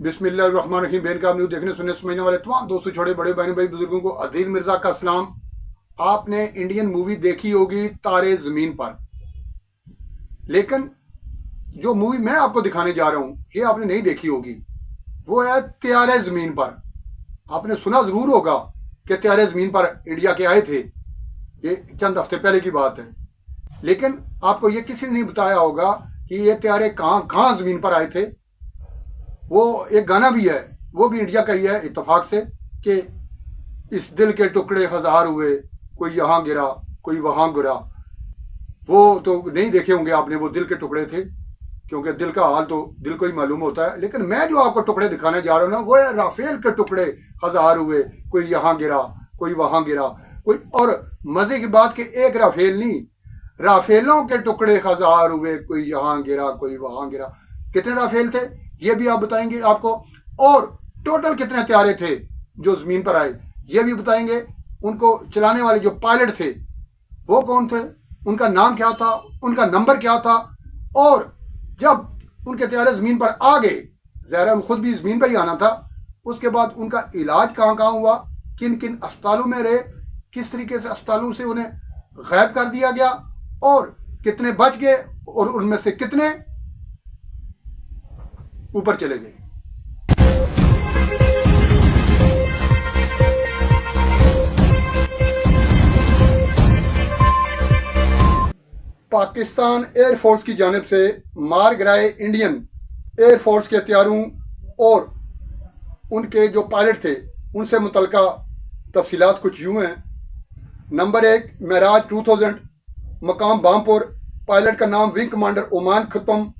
बिस्मिल्लाहिर्रहमानिर्रहीम। बैन का न्यूज़ देखने सुनने समझने वाले तमाम दोस्तों, छोटे बड़े बहनों भाई बुजुर्गों को अदील मिर्जा का सलाम। आपने इंडियन मूवी देखी होगी तारे जमीन पर, लेकिन जो मूवी मैं आपको दिखाने जा रहा हूं ये आपने नहीं देखी होगी। वो है त्यारे जमीन पर। आपने सुना जरूर होगा कि त्यारे जमीन पर इंडिया के आए थे, ये चंद हफ्ते पहले की बात है, लेकिन आपको ये किसी ने नहीं बताया होगा कि ये त्यारे कहाँ कहाँ जमीन पर आए थे। वो एक गाना भी है, वो भी इंडिया का ही है इत्तेफाक से, कि इस दिल के टुकड़े हजार हुए, कोई यहाँ गिरा कोई वहां गिरा। वो तो नहीं देखे होंगे आपने, वो दिल के टुकड़े थे, क्योंकि दिल का हाल तो दिल को ही मालूम होता है। लेकिन मैं जो आपको टुकड़े दिखाने जा रहा हूँ ना, वो है राफेल के टुकड़े हजार हुए, कोई यहाँ गिरा कोई वहां गिरा कोई। और मजे की बात कि एक राफेल नहीं, राफेलों के टुकड़े हजार हुए, कोई यहाँ गिरा कोई वहां गिरा। कितने राफेल थे ये भी आप बताएंगे आपको, और टोटल कितने त्यारे थे जो जमीन पर आए ये भी बताएंगे। उनको चलाने वाले जो पायलट थे वो कौन थे, उनका नाम क्या था, उनका नंबर क्या था, और जब उनके त्यारे जमीन पर आ गए, ज़ाहिर खुद भी जमीन पर ही आना था, उसके बाद उनका इलाज कहाँ कहाँ हुआ, किन किन अस्पतालों में रहे, किस तरीके से अस्पतालों से उन्हें गायब कर दिया गया, और कितने बच गए और उनमें से कितने ऊपर चले गए। पाकिस्तान एयरफोर्स की जानिब से मार गिराए इंडियन एयरफोर्स के हथियारों और उनके जो पायलट थे उनसे मुतल्लिका तफसीलात कुछ यूँ हैं। नंबर 1, महराज 2000, मकाम बामपुर, पायलट का नाम विंग कमांडर ओमान खत्म,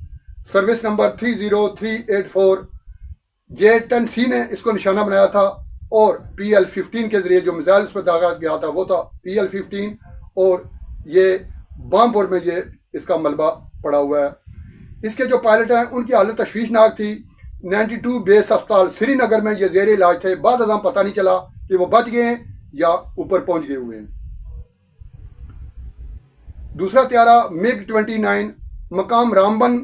सर्विस नंबर 30384। J-10C ने इसको निशाना बनाया था, और PL-15 के जरिए जो मिसाइल इस पर दागा गया था वो था PL-15, और ये बामपुर में ये इसका मलबा पड़ा हुआ है। इसके जो पायलट हैं उनकी हालत तशवीशनाक थी। 92 बेस अस्पताल श्रीनगर में ये जेर इलाज थे। बाद अज़ां पता नहीं चला कि वो बच गए हैं या ऊपर पहुंच गए हुए हैं। दूसरा त्यारा मिग 29, मकाम रामबन,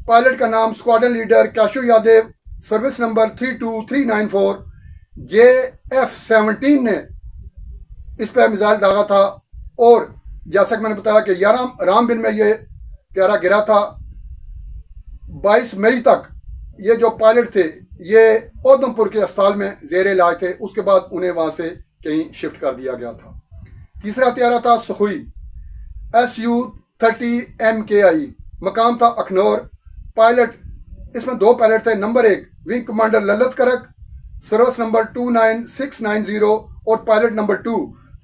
पायलट का नाम squadron leader cashew Yadav, service number 32394। JF-17 ने इस पर मिसाइल दागा था, और जैसा कि मैंने बताया कि 11 रामबिन में ये त्यारा गिरा था। 22 मई तक ये जो पायलट थे ये उधमपुर के अस्पताल में जेर इलाज थे, उसके बाद उन्हें वहाँ से कहीं शिफ्ट कर दिया गया था। तीसरा त्यारा था सखुई SU-30 MKI, मकाम था अखनौर, पायलट इसमें 2 पायलट थे। नंबर 1 विंग कमांडर ललित करक, सर्विस नंबर 29690, और पायलट नंबर 2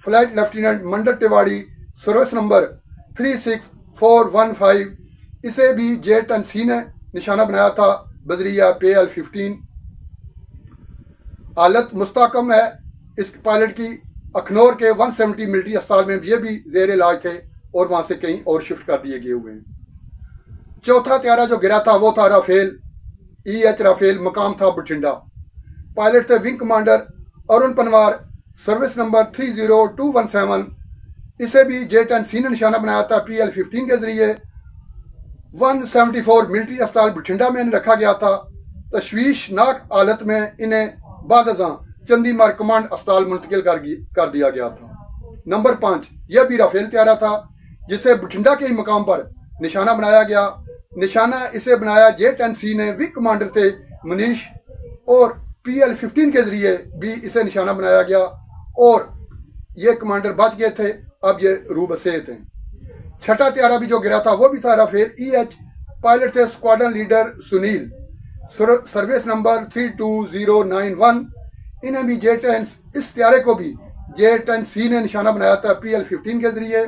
फ्लाइट लेफ्टिनेंट मंडल तिवाड़ी, सर्विस नंबर 36415। इसे भी J-10C ने निशाना बनाया था बजरिया PL-15। हालत मुस्तकम है इस पायलट की। अखनौर के 170 मिलिट्री अस्पताल में ये भी जेर इलाज थे, और वहाँ से कहीं और शिफ्ट कर दिए गए हुए हैं। चौथा त्यारा जो गिरा था वो था राफेल EH राफेल, मकाम था बठिंडा, पायलट थे wing commander Arun Panwar, service number 30217। इसे भी J-10C ने निशाना बनाया था PL-15 के जरिए। 174 मिलिट्री अस्पताल बठिंडा में इन्हें रखा गया था। तशवीशनाक हालत में इन्हें बाद अज़ां चंदीमार कमांड अस्पताल मुंतकिल कर दिया गया था। नंबर 5 यह भी राफेल त्यारा था, जिसे बठिंडा के ही मकाम पर निशाना बनाया गया। निशाना इसे बनाया J-10C ने, विंग कमांडर थे मनीष, और PL-15 के जरिए भी इसे निशाना बनाया गया, और ये कमांडर बच गए थे, अब ये रूबसेत हैं। छठा त्यारा भी जो गिरा था वो भी था राफेल EH, पायलट थे squadron leader Sunil, service number 32091। इन्हें भी इस त्यारे को भी J-10C ने निशाना बनाया था PL-15 के जरिए।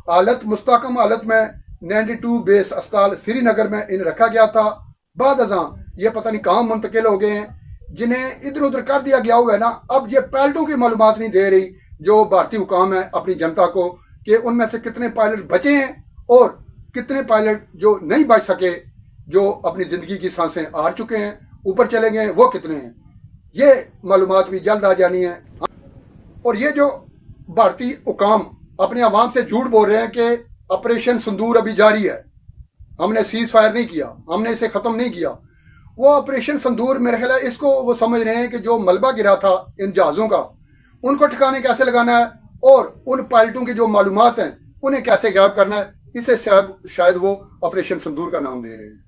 हालत मुस्तकम हालत में 92 बेस अस्पताल श्रीनगर में इन्हें रखा गया था। बाद अज़ां ये पता नहीं कहाँ मुंतकिल हो गए हैं, जिन्हें इधर उधर कर दिया गया हुआ है ना। अब ये पायलटों की मालूमात नहीं दे रही जो भारतीय हुकाम है अपनी जनता को, कि उनमें से कितने पायलट बचे हैं और कितने पायलट जो नहीं बच सके, जो अपनी ज़िंदगी की सांसें हार चुके हैं, ऊपर चले गए, वो कितने हैं। ये मालूमात भी जल्द आ जानी है। और ये जो भारतीय हुकाम अपने अवाम से झूठ बोल रहे हैं कि ऑपरेशन सिंदूर अभी जारी है, हमने सीज फायर नहीं किया, हमने इसे ख़त्म नहीं किया, वो ऑपरेशन संदूर मेरे ख्याल है इसको वो समझ रहे हैं कि जो मलबा गिरा था इन जहाज़ों का उनको ठिकाने कैसे लगाना है और उन पायलटों की जो मालूमात हैं उन्हें कैसे गायब करना है। इसे शायद वो ऑपरेशन संदूर का नाम दे रहे हैं।